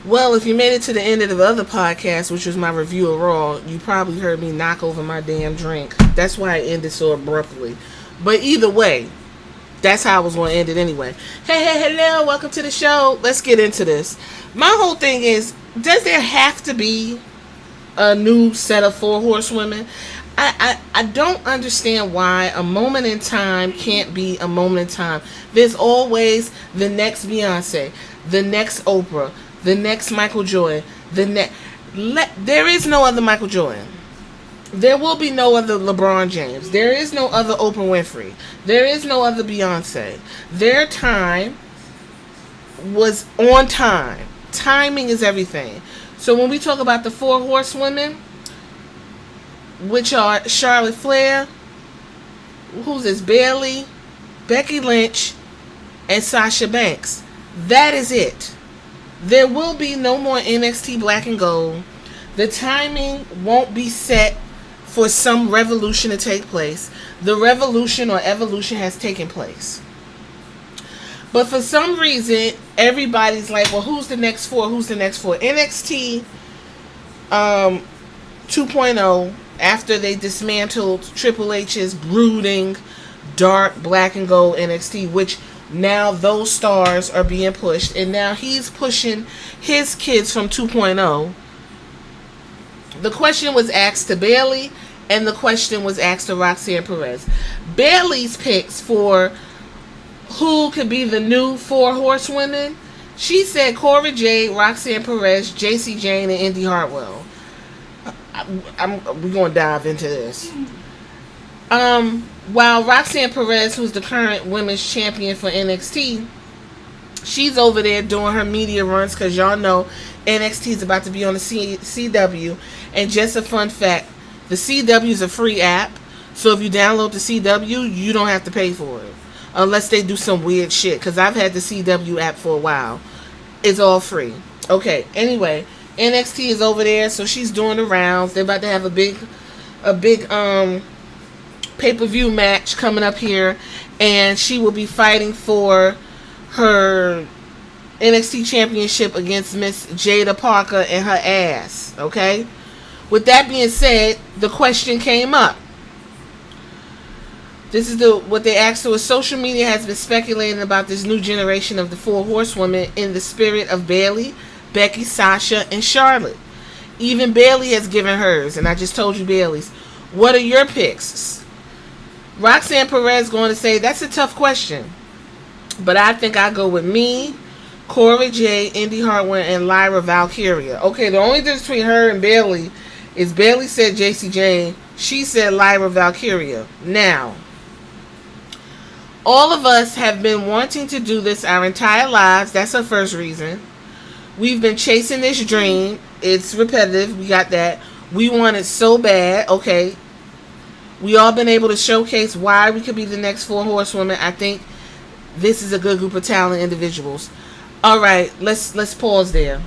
Well, if you made it to the end of the other podcast, which was my review of Raw, you probably heard me knock over my damn drink. That's why I ended so abruptly. But either way, that's how I was going to end it anyway. Hey, hello, welcome to the show. Let's get into this. My whole thing is, does there have to be a new set of four horsewomen? I don't understand why a moment in time can't be a moment in time. There's always the next Beyonce, the next Oprah, the next Michael Jordan, there is no other Michael Jordan. There will be no other LeBron James. There is no other Oprah Winfrey. There is no other Beyonce. Their time was on time. Timing is everything. So when we talk about the four horsewomen, which are Charlotte Flair, who's this, Bayley, Becky Lynch, and Sasha Banks. That is it. There will be no more NXT Black and Gold. The timing won't be set for some revolution to take place. The revolution or evolution has taken place. But for some reason, everybody's like, well, who's the next four? Who's the next four? NXT 2.0, after they dismantled Triple H's brooding, dark, black and gold NXT, which now those stars are being pushed, and now he's pushing his kids from 2.0. The question was asked to Bayley, and the question was asked to Roxanne Perez. Bayley's picks for who could be the new four horsewomen, she said Cora Jade, Roxanne Perez, JC Jane, and Indy Hartwell. We're going to dive into this. While Roxanne Perez, who's the current women's champion for NXT, she's over there doing her media runs because y'all know NXT is about to be on the CW. And just a fun fact, the CW is a free app. So if you download the CW, you don't have to pay for it. Unless they do some weird shit. Because I've had the CW app for a while. It's all free. Okay, anyway, NXT is over there, so she's doing the rounds. They're about to have a big pay-per-view match coming up here, and she will be fighting for her NXT championship against Miss Jada Parker and her ass. Okay? With that being said, the question came up. This is what they asked her. Social media has been speculating about this new generation of the four horsewomen in the spirit of Bayley, Becky, Sasha, and Charlotte. Even Bayley has given hers, and I just told you Bayley's. What are your picks? Roxanne Perez going to say, that's a tough question. But I think I go with me, Cora Jade, Indy Hartwell, and Lyra Valkyrie. Okay, the only difference between her and Bayley is Bayley said JC Jane. She said Lyra Valkyrie. Now, all of us have been wanting to do this our entire lives. That's our first reason. We've been chasing this dream. It's repetitive. We got that. We want it so bad. Okay. We all been able to showcase why we could be the next four horsewomen. I think this is a good group of talented individuals. All right. Let's pause there.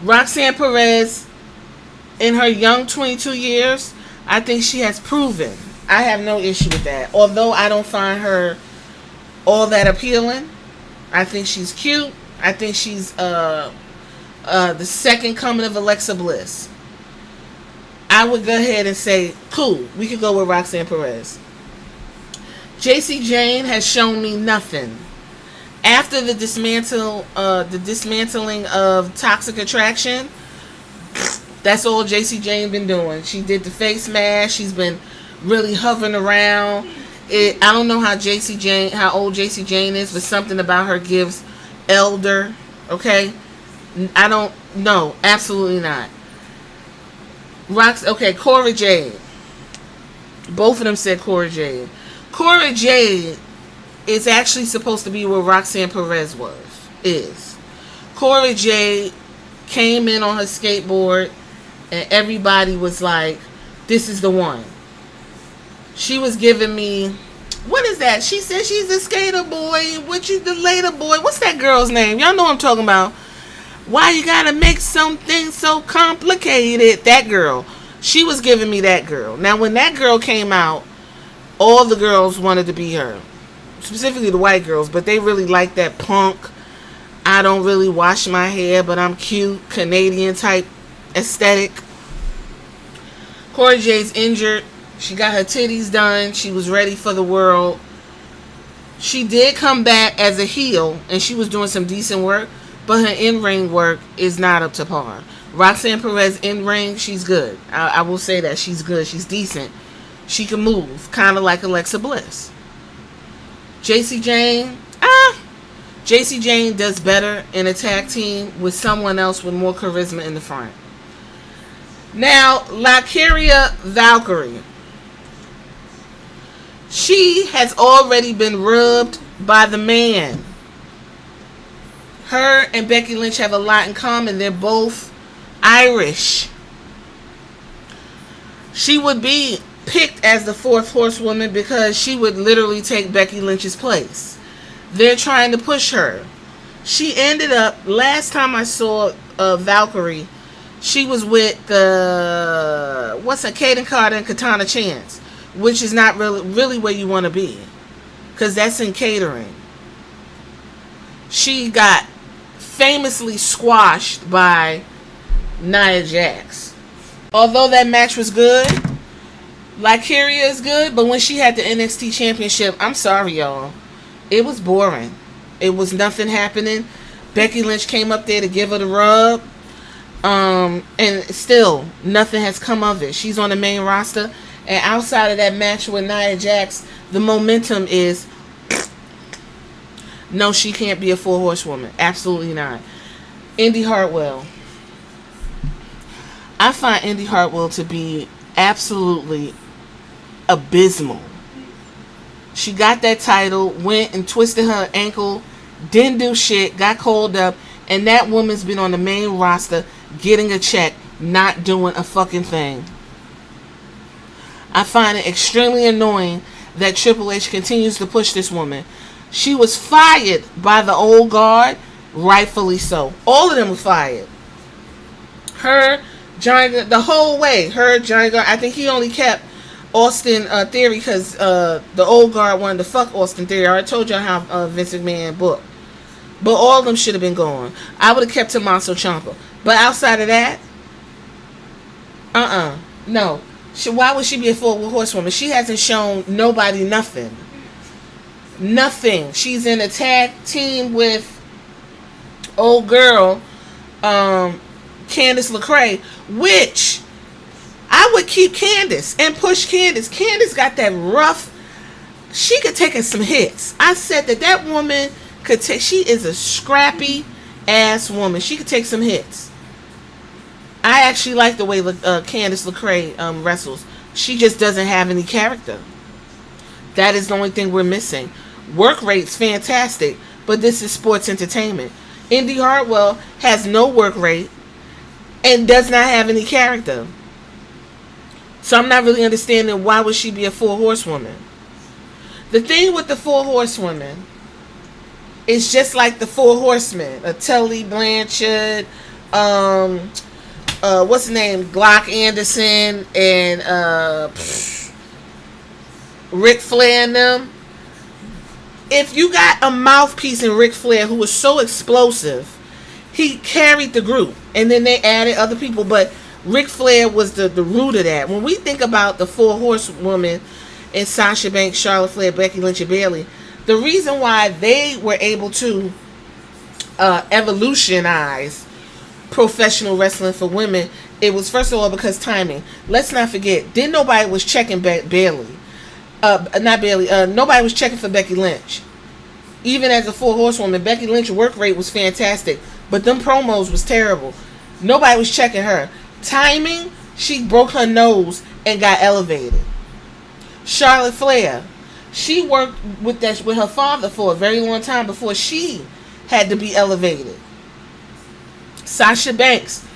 Roxanne Perez, in her young 22 years, I think she has proven. I have no issue with that. Although I don't find her all that appealing. I think she's cute. I think she's the second coming of Alexa Bliss. I would go ahead and say, cool, we could go with Roxanne Perez. JC Jane has shown me nothing. After the dismantling of Toxic Attraction, that's all JC Jane been doing. She did the face mask. She's been really hovering around. I don't know how old JC Jane is, but something about her gives elder. Okay, I don't know. Absolutely not. Cora Jade. Both of them said Cora Jade. Cora Jade is actually supposed to be where Roxanne Perez is. Cora Jade came in on her skateboard, and everybody was like, "This is the one." She was giving me, what is that? She said she's a skater boy. The later boy? What's that girl's name? Y'all know what I'm talking about. Why you gotta make something so complicated? That girl. She was giving me that girl. Now, when that girl came out, all the girls wanted to be her. Specifically the white girls, but they really liked that punk, I don't really wash my hair, but I'm cute. Canadian type aesthetic. Cora Jade's injured. She got her titties done. She was ready for the world. She did come back as a heel, and she was doing some decent work, but her in-ring work is not up to par. Roxanne Perez in-ring, she's good. I will say that. She's good. She's decent. She can move, kind of like Alexa Bliss. JC Jane, JC Jane does better in a tag team with someone else with more charisma in the front. Now, Valkyrie. She has already been rubbed by the man. Her and Becky Lynch have a lot in common. They're both Irish. She would be picked as the fourth horsewoman because she would literally take Becky Lynch's place. They're trying to push her. She ended up, last time I saw Valkyrie, she was with Kaden Carter and Katana Chance, which is not really where you want to be, because that's in catering. She got famously squashed by Nia Jax. Although that match was good, Valkyrie is good, but when she had the NXT Championship, I'm sorry, y'all, it was boring. It was nothing happening. Becky Lynch came up there to give her the rub, and still nothing has come of it. She's on the main roster, and outside of that match with Nia Jax, the momentum is no, she can't be a four horsewoman. Absolutely not. Indy Hartwell. I find Indy Hartwell to be absolutely abysmal. She got that title, went and twisted her ankle, didn't do shit, got called up, and that woman's been on the main roster getting a check, not doing a fucking thing. I find it extremely annoying that Triple H continues to push this woman. She was fired by the old guard, rightfully so. All of them were fired. Her, Giant, the whole way. Her, Giant, I think he only kept Austin Theory because the old guard wanted to fuck Austin Theory. I already told y'all how Vince McMahon booked. But all of them should have been gone. I would have kept Tommaso Ciampa. But outside of that, no. Why would she be a four horsewoman? She hasn't shown nobody nothing. Nothing. She's in a tag team with old girl, Candice LeRae, which I would keep Candice and push Candice. Candice got that rough. She could take us some hits. I said that woman could take. She is a scrappy ass woman. She could take some hits. I actually like the way Candice LeRae wrestles. She just doesn't have any character. That is the only thing we're missing. Work rate's fantastic, but this is sports entertainment. Indy Hartwell has no work rate and does not have any character. So I'm not really understanding why would she be a four horsewoman. The thing with the four horsewomen is just like the four horsemen. Tully Blanchard, what's his name? Glock Anderson and Ric Flair and them. If you got a mouthpiece in Ric Flair who was so explosive, he carried the group. And then they added other people, but Ric Flair was the root of that. When we think about the four horsewomen in Sasha Banks, Charlotte Flair, Becky Lynch, and Bayley, the reason why they were able to evolutionize professional wrestling for women, it was first of all because timing. Let's not forget, nobody was checking Bayley. Nobody was checking for Becky Lynch. Even as a four horsewoman, Becky Lynch's work rate was fantastic, but them promos was terrible. Nobody was checking her. Timing, she broke her nose and got elevated. Charlotte Flair, she worked with her father for a very long time before she had to be elevated. Sasha Banks,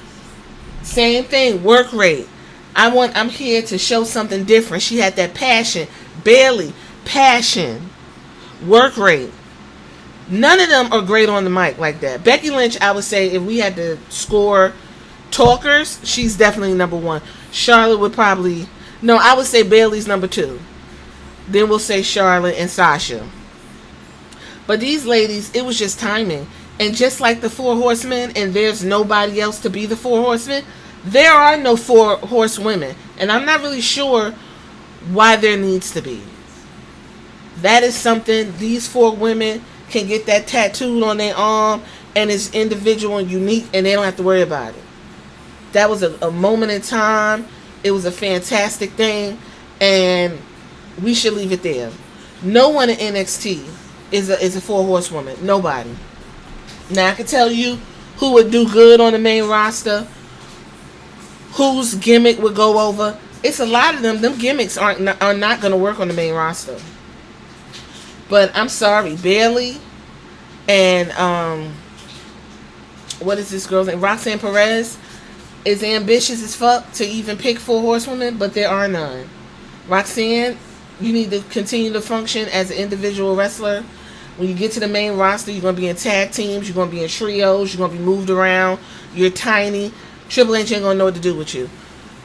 same thing, work rate. I'm here to show something different. She had that passion. Bayley, passion, work rate. None of them are great on the mic like that. Becky Lynch, I would say, if we had to score talkers, she's definitely number one. Charlotte would probably, no, I would say Bayley's number two. Then we'll say Charlotte and Sasha. But these ladies, it was just timing. And just like the four horsemen, and there's nobody else to be the four horsemen, there are no four horsewomen. And I'm not really sure why there needs to be. That is something these four women can get that tattooed on their arm, and it's individual and unique, and they don't have to worry about it. That was a moment in time. It was a fantastic thing, and we should leave it there. No one in NXT is a four horsewoman. Nobody. Now I can tell you who would do good on the main roster, whose gimmick would go over. It's a lot of them. Them gimmicks are not going to work on the main roster. But I'm sorry, Bayley and what is this girl's name? Roxanne Perez is ambitious as fuck to even pick four horsewomen, but there are none. Roxanne, you need to continue to function as an individual wrestler. When you get to the main roster, you're going to be in tag teams, you're going to be in trios, you're going to be moved around, you're tiny. Triple H ain't going to know what to do with you.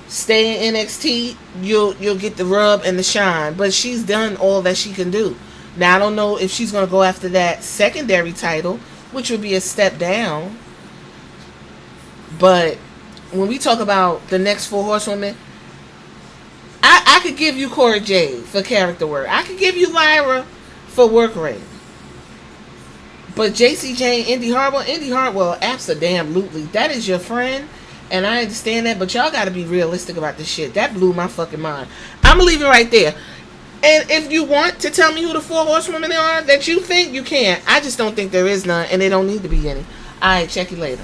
Stay in NXT, you'll get the rub and the shine, but she's done all that she can do. Now, I don't know if she's going to go after that secondary title, which would be a step down. But when we talk about the next four horsewomen, I could give you Cora Jade for character work. I could give you Lyra for work rate. But JC Jane, Indy Hartwell, absolutely. That is your friend, and I understand that, but y'all got to be realistic about this shit. That blew my fucking mind. I'm going to leave it right there. And if you want to tell me who the four horsewomen are that you think, you can. I just don't think there is none, and there don't need to be any. All right, check you later.